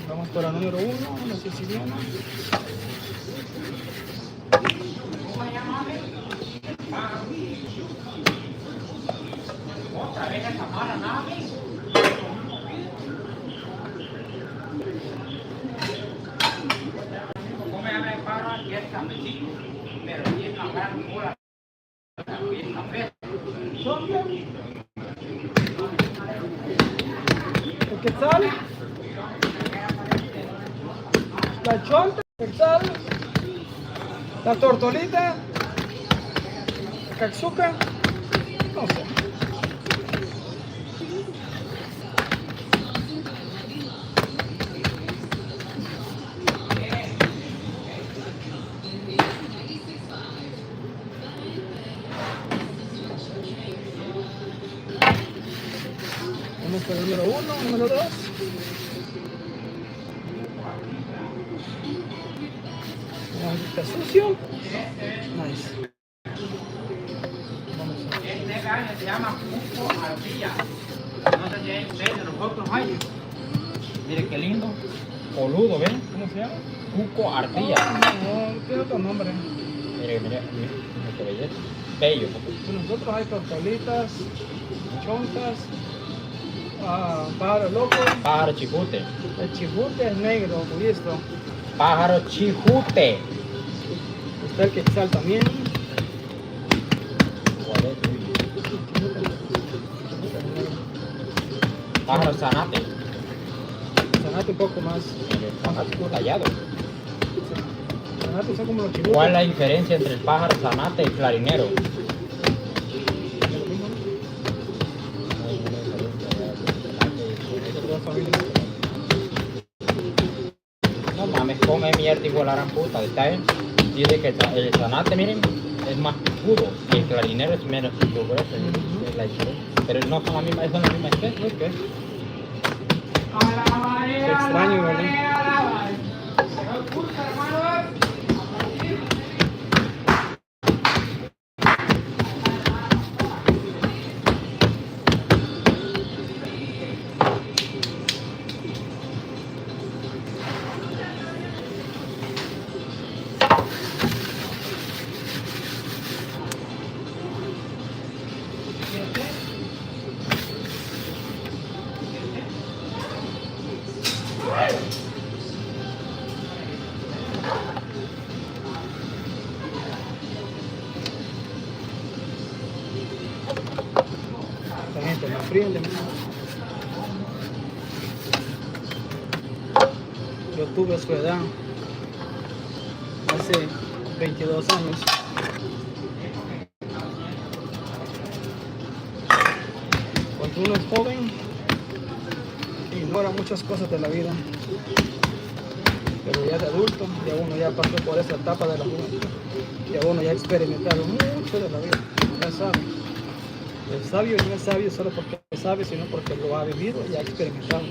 Vamos por la número 1, una siciliana. Otra vez esa mala nave. Come a ver para y es cafecito, pero tiene una gran cola. Bien café. El quetzal, la chonta, el quetzal, la tortolita, caxuca, no sé. Vamos por el número 1, número 2. Está sucio. Nice. Este año se llama Cuco Ardilla. No sé si hay ustedes de los otros años. Mire qué lindo. Boludo, ¿ven? ¿Cómo se llama? Cuco Ardilla. No, tiene otro nombre. Mire, qué belleza. Bello. Nosotros hay tortolitas, chontas, pájaro loco. Pájaro chijute. El chijute es negro, listo. Pájaro chijute. Está el quetzal también. Pájaro zanate. Zanate un poco más. Zanate tallado. Zanates son como los chijutes. ¿Cuál es la diferencia entre el pájaro zanate y el clarinero? No mames, come mierda y volarán puta, ¿está bien? Dice que el zanate, miren, es más picudo y el clarinero es menos picudo, es la diferencia. Pero no son la misma, son la misma especie, ¿no? ¿Qué? Qué extraño, ¿verdad? Esta gente me friende. Yo tuve su edad hace 22 años. Cuando uno es joven, ignora muchas cosas de la vida. Pero ya de adulto, ya uno ya pasó por esa etapa de la juventud. Ya uno ya ha experimentado mucho de la vida. Ya sabe. El sabio no es sabio solo porque sabe, sino porque lo ha vivido y ha experimentado.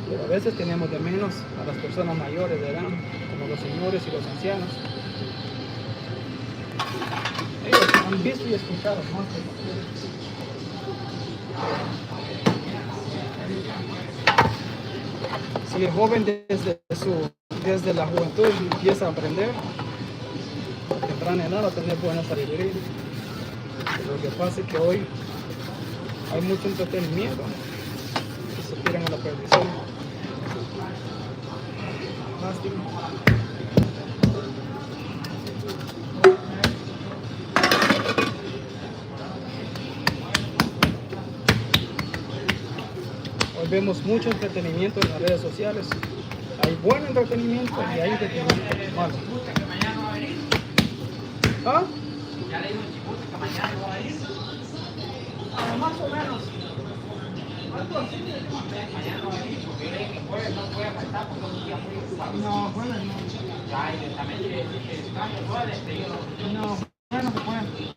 Pero a veces tenemos de menos a las personas mayores de edad, como los señores y los ancianos. Ellos han visto y escuchado más que nosotros. Si el joven desde la juventud empieza a aprender, a temprana edad va a tener buena sabiduría. Lo que pasa es que hoy hay mucho entretenimiento que se tiran a la perdición. Lástima. Hoy vemos mucho entretenimiento en las redes sociales. Hay buen entretenimiento y hay entretenimiento malo. ¿Ah? ¿Ya le dijo el chipute que mañana va a ir? Más o menos. Algo así, mañana no va a ir, porque yo le dije que jueves no puede faltar porque es un día muy ocupado. No, jueves no. Ya, y también quiere decir que el cambio no es despedido. No, jueves no se puede.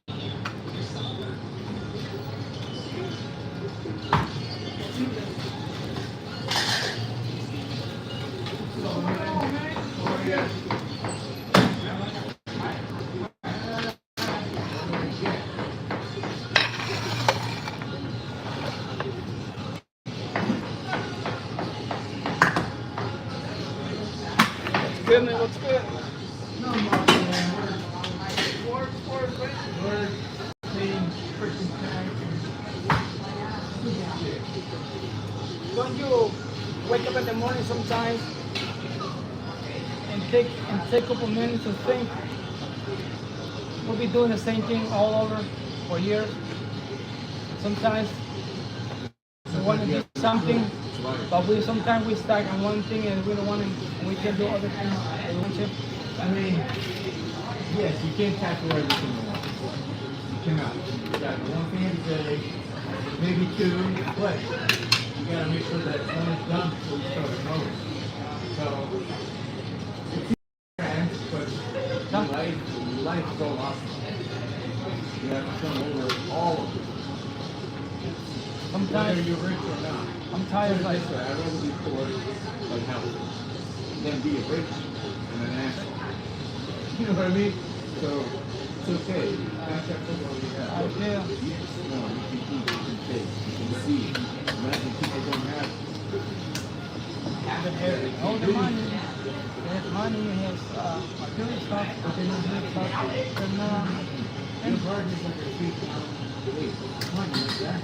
good, man? What's good? No, work, clean, freaking tank. Don't you wake up in the morning sometimes and take a couple minutes to think? We'll be doing the same thing all over for years. Sometimes we want to do something, but sometimes we stuck on one thing and we don't want to. We can do other things. I mean, yes, you can't tackle everything at once. You cannot. You got one thing a day, maybe two, but you gotta make sure that one is done before you start another. So, it's easy, but life is all awesome. You have to turn over all of it. Sometimes whether you're rich or not. I'm tired. Like I'd rather be poor but healthy than be rich and an asshole. You know what I mean? So it's okay. That's what we have. yeah. You can smell, you can eat, you can taste, you can see. Imagine people don't have. All the money. They have money. He has material stuff, but they don't have stuff. Your burden is like a tree. Wait, money is that?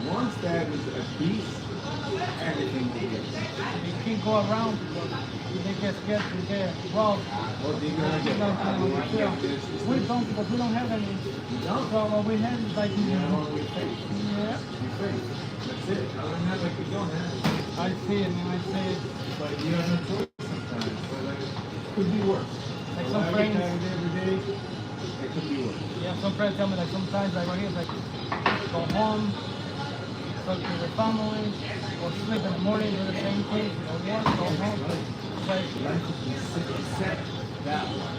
Once that is a piece, everything begins. You can't go around because they get scared to get robbed. What do you gonna get? We don't, because we don't have any. don't? So what we have is like, You know what we face? yeah, You face. That's it. Other than that, like you don't have. I see it, man, I see it. But you have no choice sometimes. So like, it could be worse. Like So some every friends- time, every day, it could be worse. Yeah, some friends tell me like sometimes like right here, like go home, talk to the family, or sleep in the morning, do the same thing, or work, go home. It's like, Life is set that way.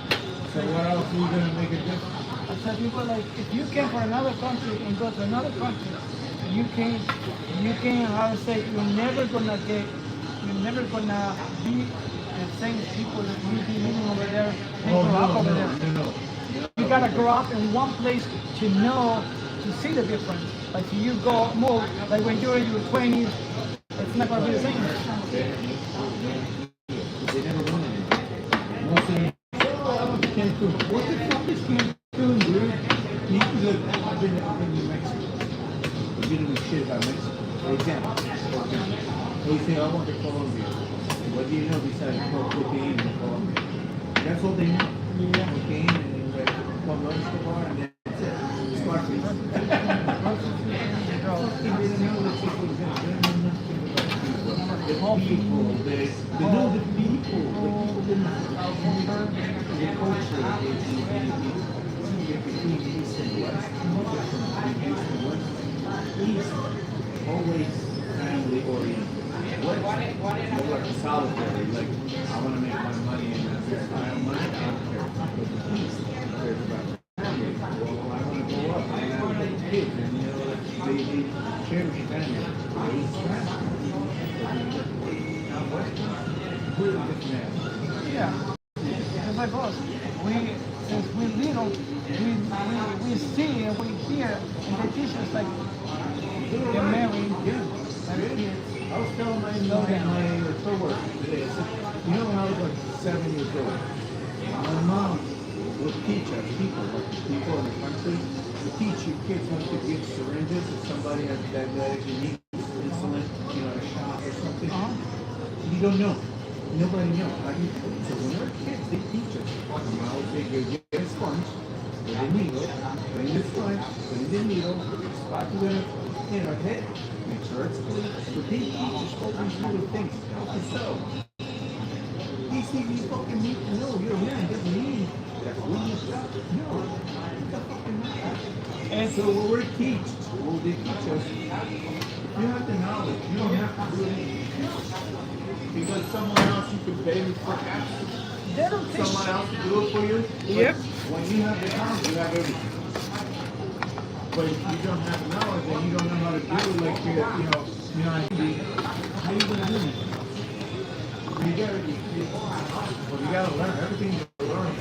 So what else are you gonna make a difference? I tell people like if you came from another country and go to another country, you can how to say you're never gonna be the same people that you be living over there and grow up over there. No. You gotta grow up in one place to know to see the difference. Like if you go move, like when you're in your 20s, it's not gonna be the same. They never won anything. Most of them, Cancun. What the fuck is Cancun, dude? Look, I've been to Mexico. I've been to shit about Mexico. For example, they say, I want to Colombia. What do you know besides cocaine in Colombia? That's all they know. Cocaine and Pablo Escobar, and that's it. Scarface. They didn't know the people was there. They didn't know nothing about people. The people, they know the people. The culture, between East and West. East and West. East, always family oriented. West, more like solitary. Like, I want to make my money and that's it. I have money, I don't care. But the East cares about family. Well, I want to grow up and I want to have kids. And you know, they cherish family. They eat family. Now, West, really different animal. Yeah. It's like us. Since we're little, we see and we hear, and they teach us like they're married, have kids. I was telling my coworker today, I said, you know when I was like 7 years old, my mom would teach us, people in the country, would teach you kids when to give syringes if somebody has diabetic and needs insulin, a shot or something. You don't know. Nobody knows. So when we're kids, they teach us. My mom would say, get a sponge, with a needle, bring the sponge, bring the needle, spot to the head, make sure it's clean. So they teach us all these little things. So, these things you fucking need to know. You're a man, doesn't mean that we stuff. No. You got fucking know. And so what we're teach, what they teach us, if you have the knowledge, you don't have to do anything. Because someone else you can pay for apps. They don't teach. Someone else to do it for you. Yep. When you have the knowledge, you have everything. But if you don't have the knowledge and you don't know how to do it, like how you gonna do it? You gotta learn everything. You learn.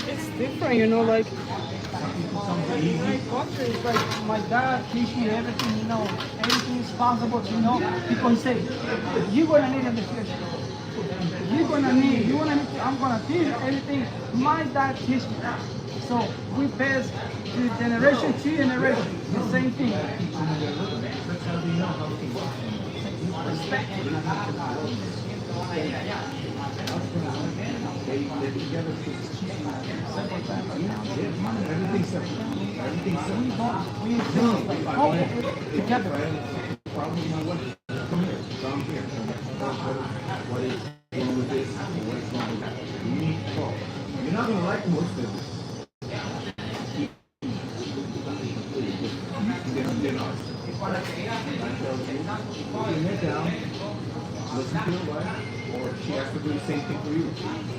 It's different, like Something in my easy. country, it's like my dad teach me everything, everything is possible to know. Because he say, you're gonna need it in the future. You're gonna need, you wanna, I'm gonna teach you everything my dad teach me. So we pass to generation to generation, the same thing. That's how they know how to work. Respect. They're together to everything's separate. Everything's separate. Together. Probably my wife. Come here. Come here. What is wrong with this? What is wrong with that? You need to talk. You're not gonna like most of it. They're not. Putting it down, listen to your wife, or she has to do the same thing for you.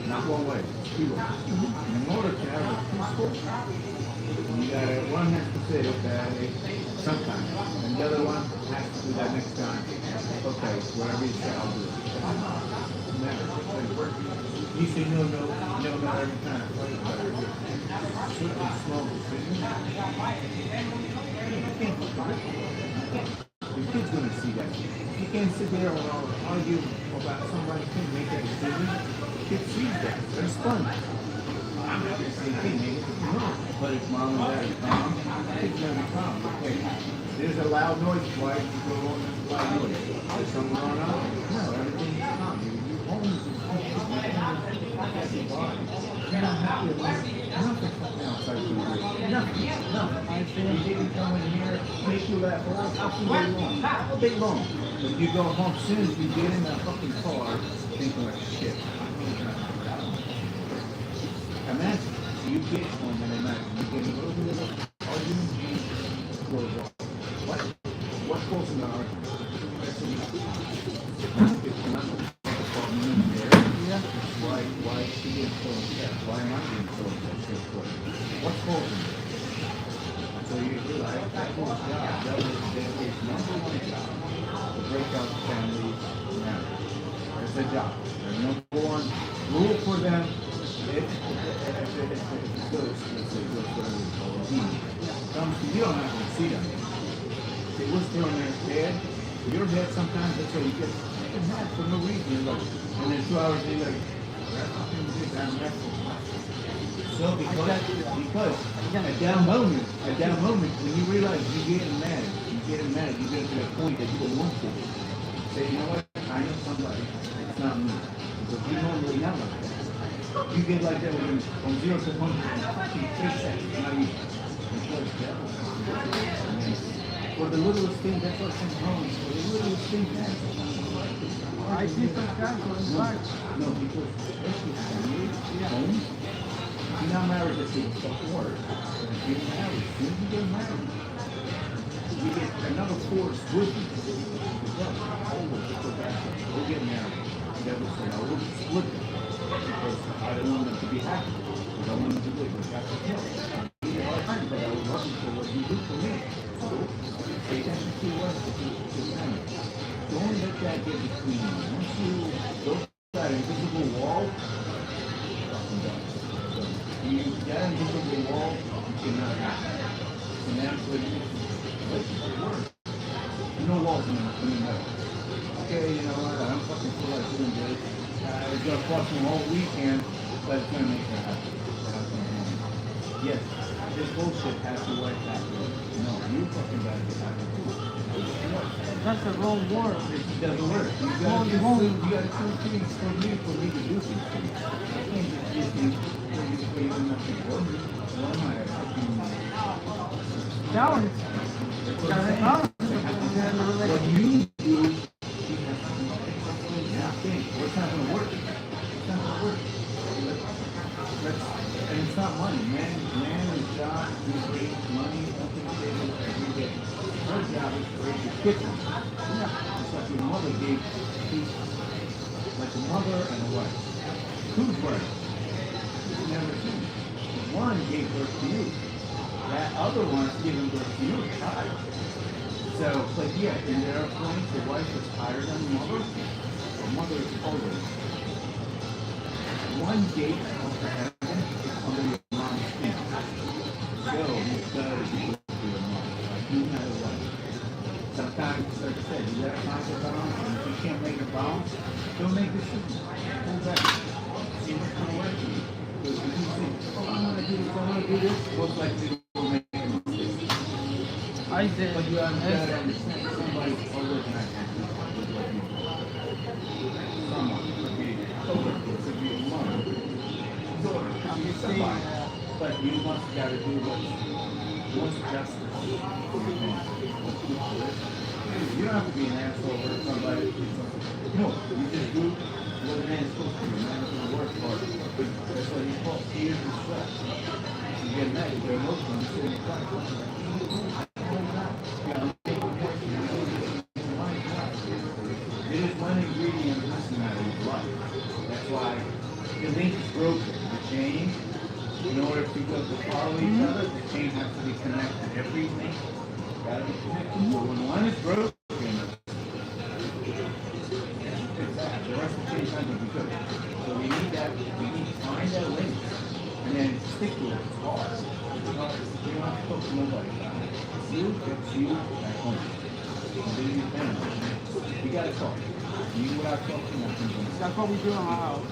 Not one way, two ways. In order to have a peaceful, you gotta, one has to say, okay, sometimes, and the other one has to do that next time. Okay, whatever you say, I'll do it. You say no, every time. Certain small decisions. Your kid's gonna see that. You can't sit there and argue about somebody can't make a decision. The kid sees that. It's fun. I'm not gonna say anything, maybe. No. But if mom and dad are calm, the kid's gonna be calm. Okay. There's a loud noise. Why did you go on this loud noise? There's something going on? No, everything's calm. Your home is you're not happy about nothing outside the door. Nothing. I feel you come in here, make you laugh all day long. When you go home, as soon as you get in that fucking car, thinking like shit. Imagine, you get home and imagine you get a little bit of an argument, goes off. What goes in the argument? It's not the problem in there. Why is she being so upset? Why am I being so upset? What's causing it? So you realize that was God. That was his number one job. To break up family marriage. It's a job. There's number one rule for them. If it's good, let's say good for them, comes to you, don't have to see them. They whisper on their head. Your head sometimes, that's why you get mad for no reason. And then 2 hours later, like, so because at that moment, when you realize you're getting mad, you get to that point that you don't want to. Say, you know what, I know somebody, it's not me. Because you normally not like that. You get like that when from 0 to 100 in 3 seconds, not you. For the littlest thing, that's what comes wrong. For the littlest thing, I see some guys going back. no, because especially family, home, you're not married to see stuff work. If you're married, as soon as you get married, you get another force with you. We'll get married. That was said, I will split them. Because I don't want them to be happy. Because I want them to live. But that's okay. But I was looking for what you do for me. So, say that's the key word to family. Don't let that get between you. Once you go that invisible wall, you that invisible wall, you cannot happen. And that's what you work. No walls in the middle. Okay, you know what? I'm fucking feel like doing this. It's gonna cost me all weekend, but it's gonna make her happy. Yes, this bullshit has to work that way. No, you fucking gotta get happy too. That's the wrong word. It doesn't work. You gotta do things for me to do things for you. I can't just do things for you and nothing for me. Why am I fucking... Challenge. What you do, she has to do nothing. What's not gonna work? It's not gonna work. And it's not money. Man and job, you bring money, something stable every day. Her job is to raise your kitchen. It's like your mother gave peace. Like a mother and a wife. Who's right? You never seen. One gave birth to you. That other one's giving birth to your child. So, but yeah, in their point, the wife is higher than the mother. The mother is always. One gate of heaven is under your mom's feet. So, you gotta be good to your mom. Like, no matter what. Sometimes, like I said, you gotta find the balance, and if you can't make a balance, don't make decisions. Pull back. See what's gonna work for you. Because if you think, oh, I wanna do this, I wanna do this, most likely you'll make a mistake. I did. But you gotta understand, somebody's working at that with what you do. Someone, could be a coworker, could be a mother, daughter, could be somebody. But you must gotta do what's justice for your family. What's good for it. You don't have to be an asshole or somebody. No, you just do what a man's supposed to do. A man's gonna work hard. That's why you call fear and stress. You get mad, you get emotional, you sit in the car. It is one ingredient of this matter of life. That's why the link is broken. The chain, in order to go to follow each other, the chain has to be connected. Everything gotta be connected. So when one is broken, it's bad. The rest of the chain has to be good. So we need that. We need to find that link and then stick to it. It's hard. It's hard. You don't have to talk to nobody. You gets you back home. You gotta talk. You without talking, nothing. That's what we do in our house.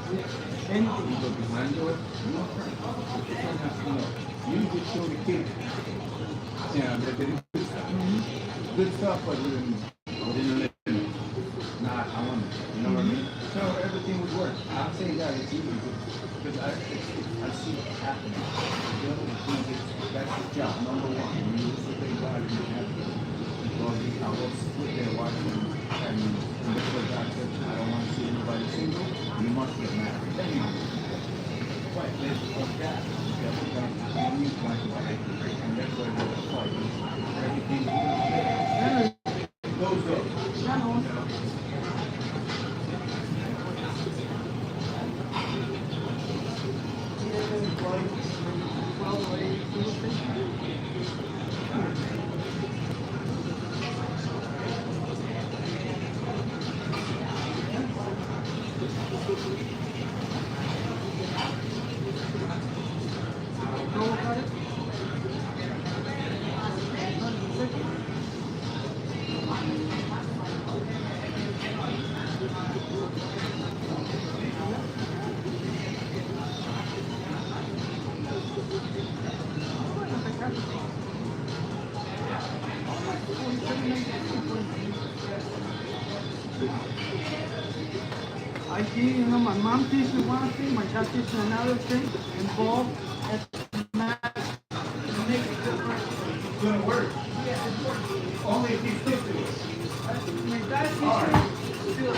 Anything. You go behind door, you don't hurt. You just show the kid. Yeah, but they do good stuff. Good stuff, but within the limit. Not, I want it. You know what I mean? So everything would work. I'm saying that it's easy because I see it happening. You know, that's his job, number one. When you listen to God, you have to. Well, I will sit there watching and look for God said, I don't want to see anybody single. You must get married. Then you fight. Let's fuck that. You have to come and you fight about it. And that's why there's a fight. Everything goes up. I see, you know, my mom teaches me one thing, my dad teaches me another thing, and both it's It's gonna work. Only if you stick to it. my dad teaches me to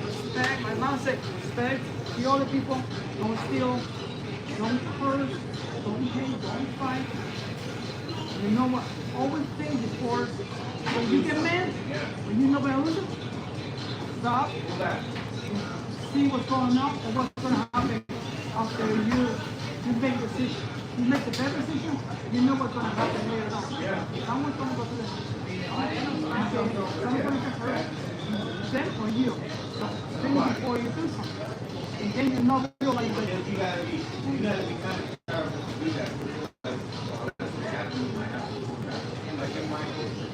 respect. My mom said respect the other people, don't steal, don't curse, don't hate, don't fight. You know what? Always think before when you get mad, when you know better, listen, stop. See what's going on and what's going to happen after you make a decision. You make the better decision, you know what's going to happen later on. Someone's going to go to the someone's going to get hurt, them or you. So think before you do something. And then you know real like this. You gotta be kind of careful to do that. Like in my culture,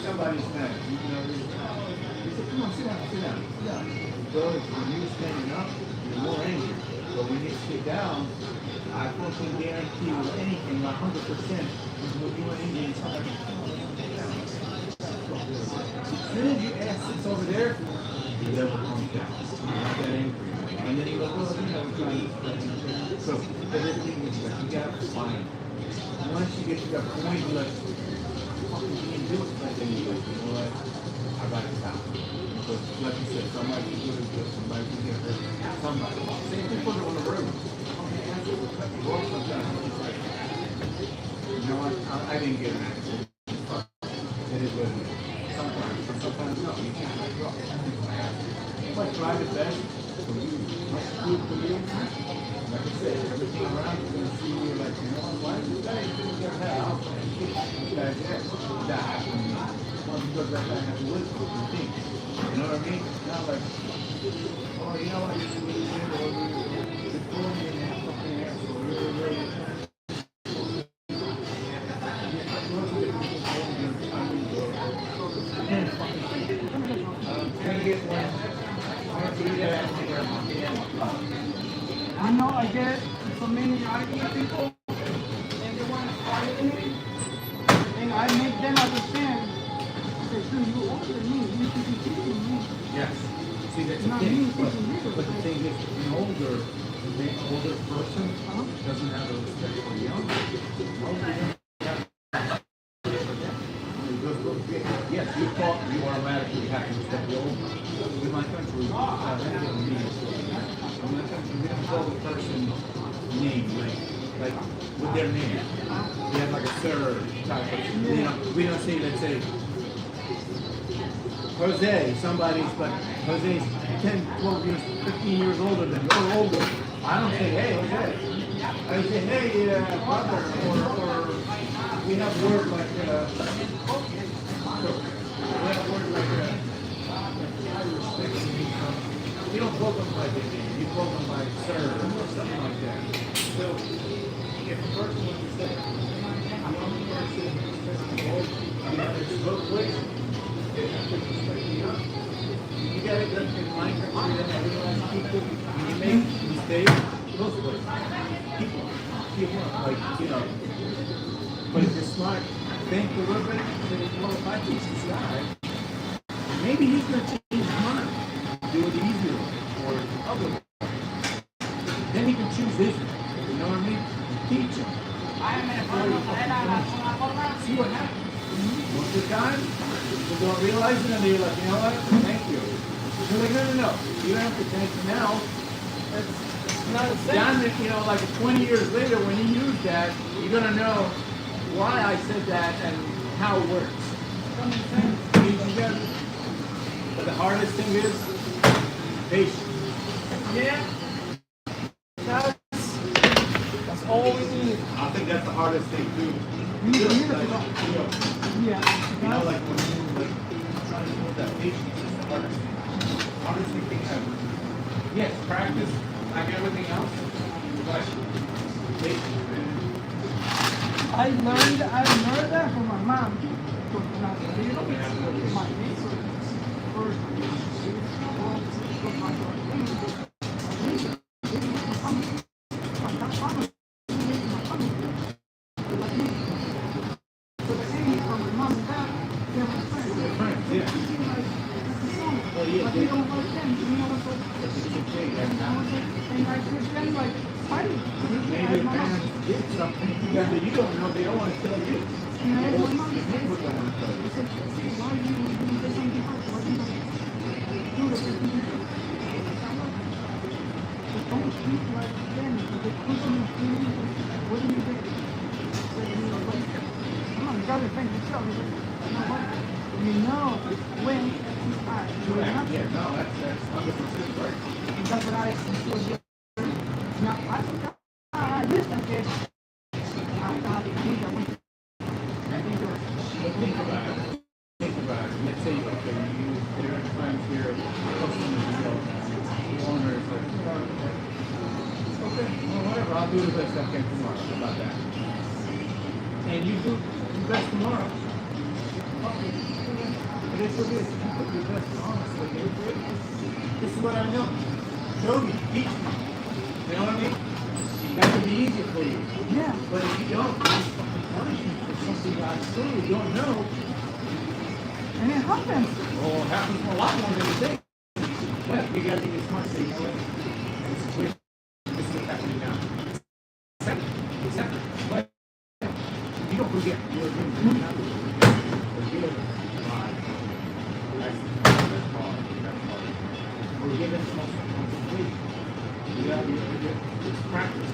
somebody's mad. You know, they say, come on, sit down, sit down, sit down. Because when you're standing up, you're more angry. But when you sit down, I fucking guarantee you anything, 100%, is what you and Indian somebody. As soon as your ass sits over there, the level comes down. You're not that angry. And then you go, well, you know, we're trying to. So, everything is like, you gotta find. Once you get to that point, you're like, fucking you can do it, but then you're like, you know what? I gotta stop. Because, like you said, somebody can do it, somebody can get hurt, somebody. Same thing for on the road. You know what? I didn't get an accident. It is what it is. Sometimes no, you can't let go. But try the best for you. What's good for you? Like I said, everything around is going to see you like, you know, why is this guy didn't get that out? This guy's there. That happened to me. Well, because that guy has wisdom and things. You know what I mean? It's not like, oh, you know what? You're really good, or you're doing it and something else, or you're really it when You know, I get so many arguing people, and they want to fight me, and I make them understand. I say, dude, you older than me, you should be teaching me. yes. See, that's the Not thing. me But, teaching you. but the thing is, the older person doesn't have the respect for the younger. The older have yes, you thought you automatically have to respect the older. In my country, in my country, we don't call the person name, like with their name. We have like a sir type of, you know, we don't say, let's say, Jose, somebody's, but Jose's 10, 12 years, 15 years older than you're older. I don't say, hey, Jose. I say, hey, brother, or we have word like, we have word like, I respect you. You don't call them by their name, you call them by sir or something like that. So, if a person wants to say, I'm a person respecting the old, you know, it's both ways. You gotta go in my country and I realize people, when you make mistakes, both ways. People are like, you know, but if you're smart, think a little bit, say, well, if I teach this guy, maybe he's gonna change his mind, do it easier or other way. Then he can choose his way, you know what I mean? Teach him. See what happens. Most of the time, people don't realize it and they're like, you know what, thank you. They're like, no. You don't have to thank me now. It's not the same. Down, you know, like 20 years later, when you use that, you're gonna know why I said that and how it works. But the hardest thing is patience. Yeah. That's all we need. I think that's the hardest thing too. Yeah. You know, like when you like trying to build that patience is the hardest thing. Hardest thing ever. Yes, practice like everything else, but patience. I learned that from my mom. When I was little, my neighbor first. Maybe parents did something that you don't know, they don't want to tell you. Your neighbor don't want to tell you. Don't speak like them. They push you through. What do you think? Come on, you gotta think yourself. You know when it's time. Yeah, no, that's 100% right. That's what I was. Now, I forgot. I used to get. I thought it was Think about it. Think about it. Let's say, okay, there are times here, customers, owners, okay, well, whatever, I'll do the best I can tomorrow. How about that? And you do the best tomorrow. Okay. It is what it is. You put your best, honestly. This is what I know. Show me, teach me. You know what I mean? That can be easy for you. Yeah. But if you don't, it's fucking punishment for something that I truly don't know. And it happens. Well, it happens a lot more than you think. But you gotta be smart, so you know what? This is what's happening now. Accept it. But you don't forget. You're doing forgive. That's hard. Forgiveness must come complete. You gotta be forgiven. It's practice.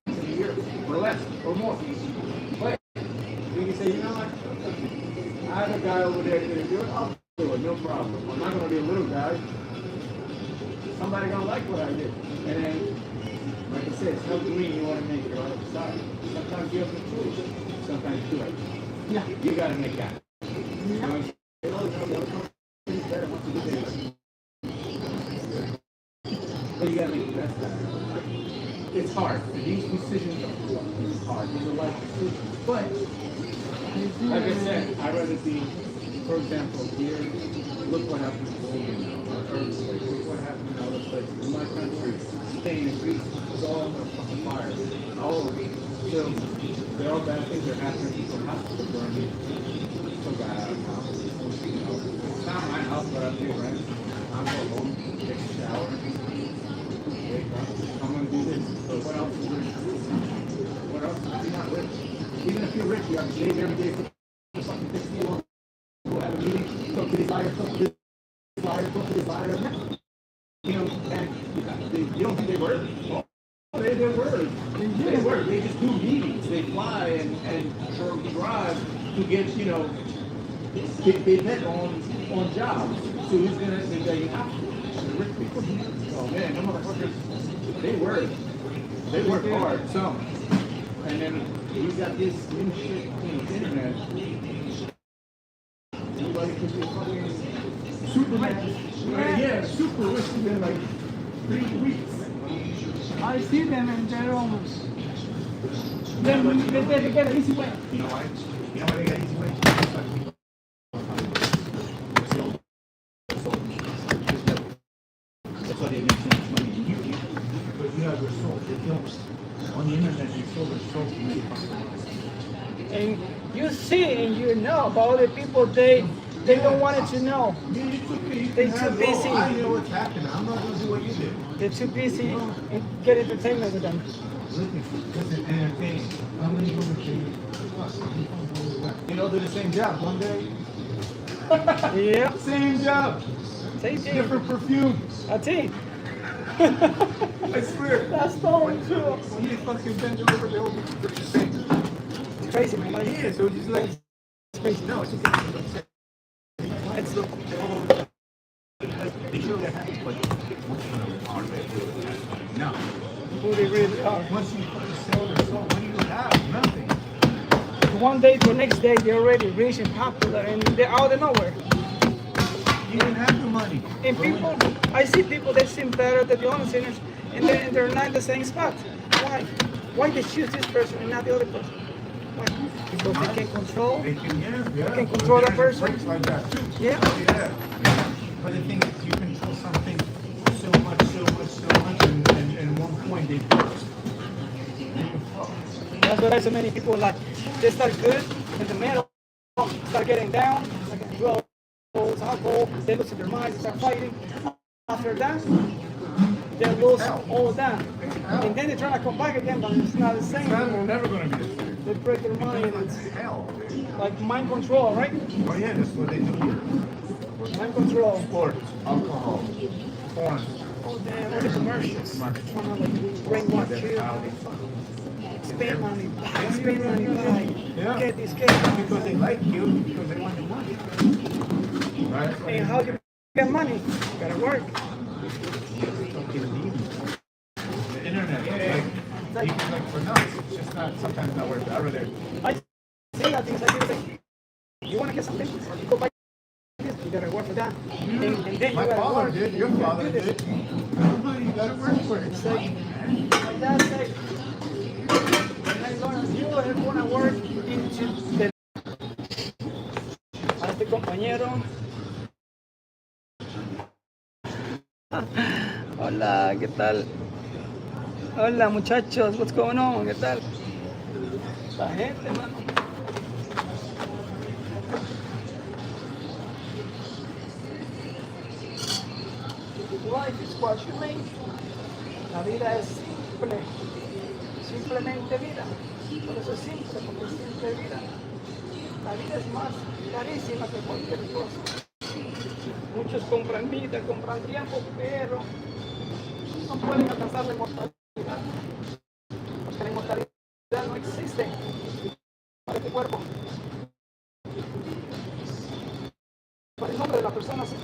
A year or less or more. But you can say, you know what? I have a guy over there that can do it. I'll do it, no problem. I'm not going to be a little guy. Somebody gonna like what I did. And then, like I said, it's no green you want to make it on the side. Sometimes you have no choice. Sometimes you do it. Yeah. You got to make that. You know, it's better once you do it. But you got to make the best out of it. it's hard. These decisions are hard. These are life decisions. But like I said, I'd rather be, for example, here. Look what happened to Golden now. Earthquake. Look what happened in other places. In my country, Spain and Greece was all on fucking fire. All of it. So they're all bad things that are happening. People have to burn it. So bad. It's not my house, but I'm here, right? I'm going home, take a shower, wake up, I'm gonna do this. So what else is rich? What else? You're not rich. Even if you're rich, you have to shave every day for fucking 60 years. Go have a meeting, talk to this liar, talk to this liar, talk to this liar. You know, and you don't think they work? Well, they work. They work. They just do meetings. They fly and drive to get, you know, they bet on jobs. So who's gonna say you have to? The rich people. Oh man, them motherfuckers, they work hard. So, and then you got this new shit on the internet. Anybody could be a fucking Superman. Yeah, super rich in like 3 weeks. I see them and they're almost. Then they get an easy way. You know why? You know why they got easy way? That's why they make so much money in YouTube. Because you have your soul. They don't. On the internet, you sold your soul to make money. And you see and you know about other people, they don't want it to know. Yeah, it's okay. They're too busy. I know what's happening. I'm not going to do what you did. They're too busy and get entertainment with them. Listen, entertaining. How many women can you know, they're the same job one day. Yeah. Same job. Same thing. Different perfume. That's it. I swear. That's totally true. When you fucking bend over, they all look the same. Crazy, man. Like, Yeah, so it's just like, it's crazy. no, it's just It's they show that happens, but once you are no. who they really are. Once you sell their soul, what do you have? Nothing. One day to the next day, they're already rich and popular, and they're out of nowhere. You didn't have the money. And people, I see people that seem better than the other sinners, and they're not in the same spot. Why? Why they choose this person and not the other person? Why? Because they can control. They can, They can control that person. Breaks like that too. Yeah. Yeah. But the thing is, you control something so much, and at one point they burst. That's why so many people like they start good in the middle, start getting down, like drugs, alcohol, they lose their mind, they start fighting. After that, they lose all of that. And then they try to come back again, but it's not the same. It's never going to be the same. They break their mind. It's It's hell. like mind control, right? Oh yeah, that's what they do here. Mind control. Sports, alcohol, porn. All the commercials. Brainwash you. Spend money, buy, spend money, buy. Yeah. Get this, Because they like you, because they want your money. Right? And how you get money? You gotta work. The internet, like for nuts, it's just not, sometimes not worth it. I'd rather, I say that things like this. You want to get something? You go buy this. You gotta work for that. And then you my gotta father work. did, your You gotta father do this. did. Everybody, you gotta work for it. It's like my dad said, you are gonna work into the. A este compañero. Hola, ¿qué tal? Hola muchachos, what's going on? ¿Qué tal? La gente, mano. Life is what you make. La vida es simple, simplemente vida. Por eso es simple, porque es simple vida. La vida es más carísima que cualquier cosa. Muchos compran vida, compran tiempo, pero no pueden alcanzar la inmortalidad. Porque la inmortalidad no existe para este cuerpo. Para el nombre de la persona sí.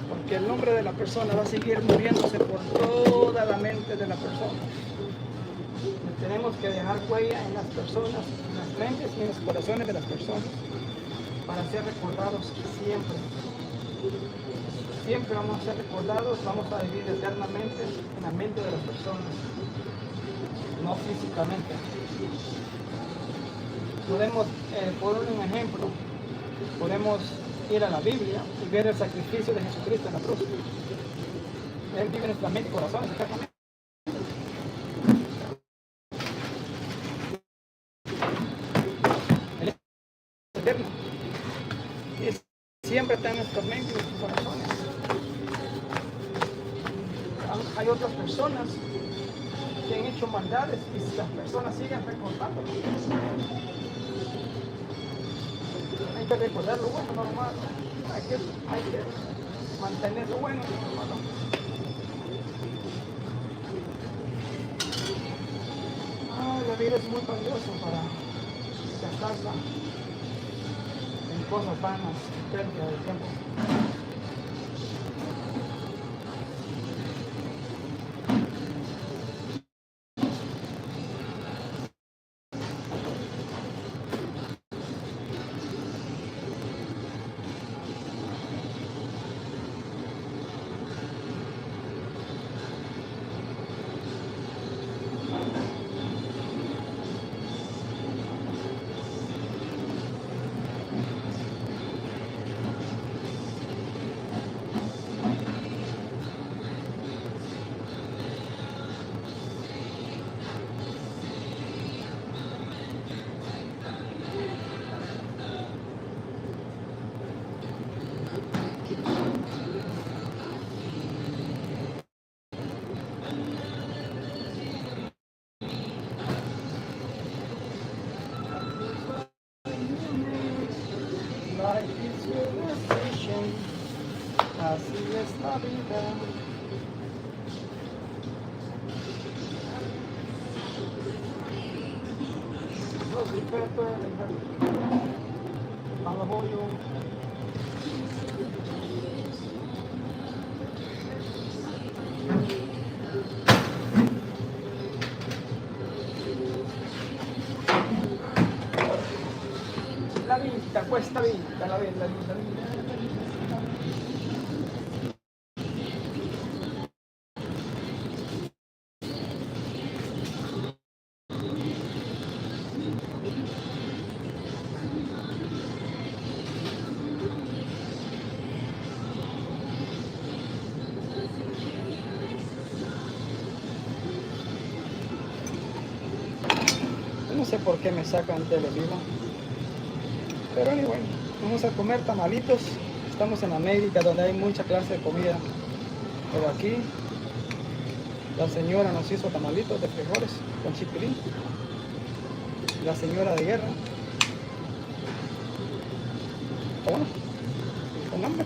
Porque el nombre de la persona va a seguir moviéndose por toda la mente de la persona. Tenemos que dejar huella en las personas, en las mentes y en los corazones de las personas para ser recordados siempre. siempre vamos a ser recordados, vamos a vivir eternamente en la mente de las personas, no físicamente. Podemos, por un ejemplo, podemos ir a la Biblia y ver el sacrificio de Jesucristo en la cruz. Él vive en nuestra mente y corazones eternamente. Él es eterno. Y siempre está en nuestra mente y nuestros corazones. Hay otras personas que han hecho maldades y las personas siguen recordándolo. Hay que recordar lo bueno, no lo malo. Hay que mantener lo bueno y lo malo. La vida es muy valiosa para gastarla en cosas vanas, pérdida de tiempo. Así es la vida. Los respeto, al apoyo. La vista, cuesta vista, la vista. No sé por qué me sacan tele viva. Pero bueno, vamos a comer tamalitos. Estamos en América donde hay mucha clase de comida. Pero aquí la señora nos hizo tamalitos de frijoles con chipilín. La señora de guerra. Está bueno, con hambre.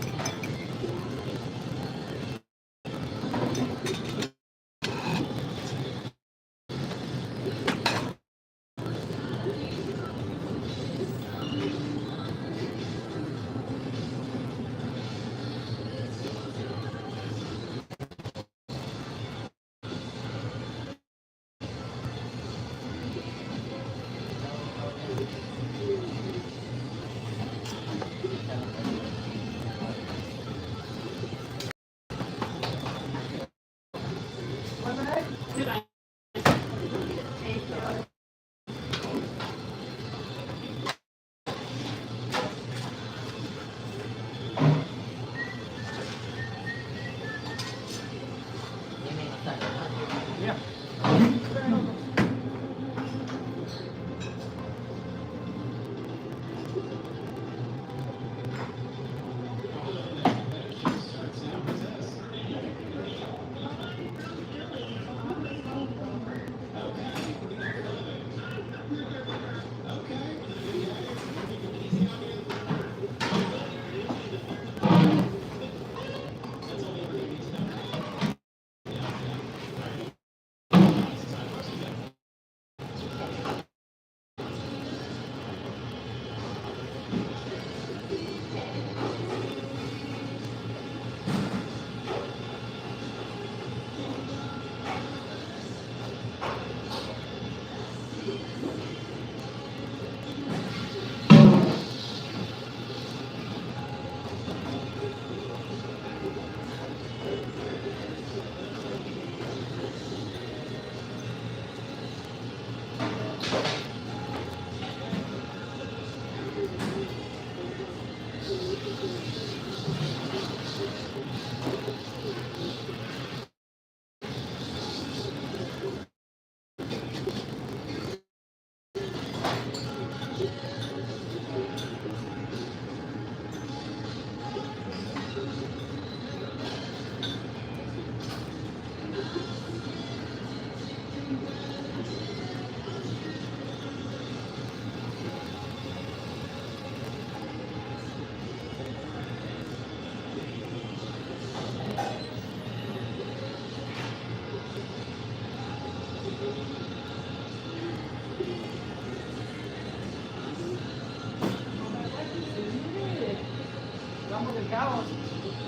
complicados.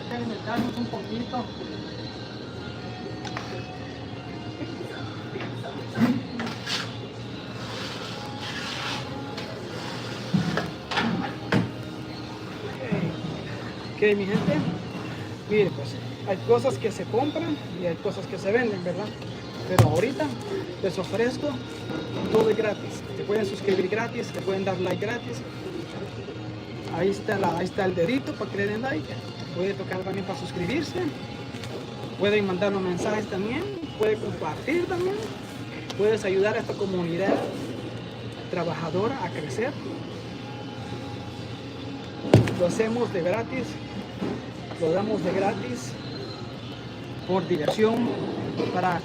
Déjenme meternos un poquito. Ok, mi gente. Mire, pues hay cosas que se compran y hay cosas que se venden, ¿verdad? Pero ahorita les ofrezco todo es gratis. Te pueden suscribir gratis, te pueden dar like gratis. Ahí está el dedito para que le den like. Puede tocar también para suscribirse. Pueden mandarnos mensajes también. Puede compartir también. Puedes ayudar a esta comunidad trabajadora a crecer. Lo hacemos de gratis. Lo damos de gratis por diversión, para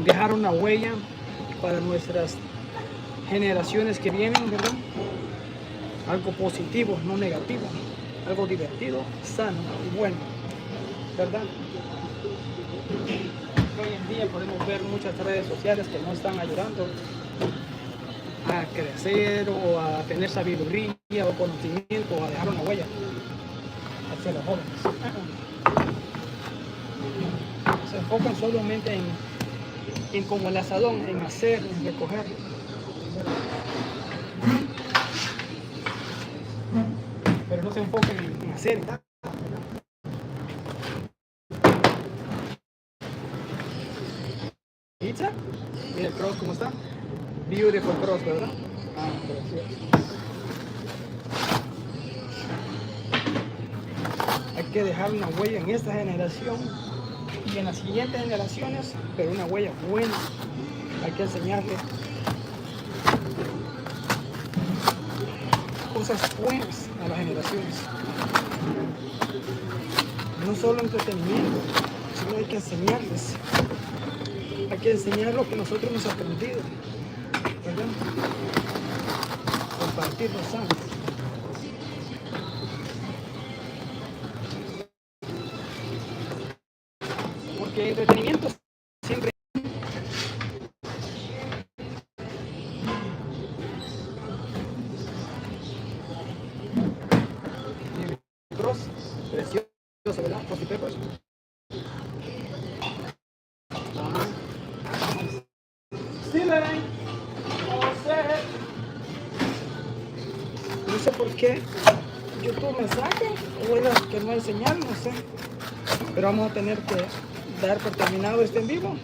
dejar una huella para nuestras generaciones que vienen, ¿verdad? Algo positivo, no negativo, algo divertido, sano y bueno, ¿verdad? Hoy en día podemos ver muchas redes sociales que no están ayudando a crecer o a tener sabiduría o conocimiento o a dejar una huella hacia los jóvenes. Se enfocan solamente en como el asadón, en hacer, en recoger. Pero no se enfocan en hacer. Pizza, mira el cross como está. Beautiful cross, ¿verdad? Ah, precioso. Hay que dejar una huella en esta generación y en las siguientes generaciones, pero una huella buena. Hay que enseñarle cosas buenas a las generaciones. No solo entretenimiento, sino hay que enseñarles. Hay que enseñar lo que nosotros hemos aprendido, ¿verdad? Compartir los sanos. Porque entretenimiento siempre cross, precioso, ¿verdad? Cross y peppers. No sé por qué YouTube me saca, o era que no hay señal, no sé. Pero vamos a tener que dar por terminado este en vivo,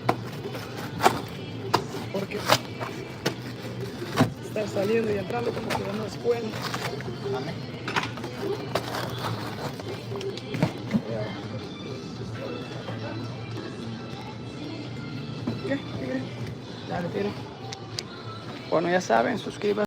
porque estar saliendo y entrando como que no es bueno. ¿Qué? Dale, tira. Bueno, ya saben, suscríbanse.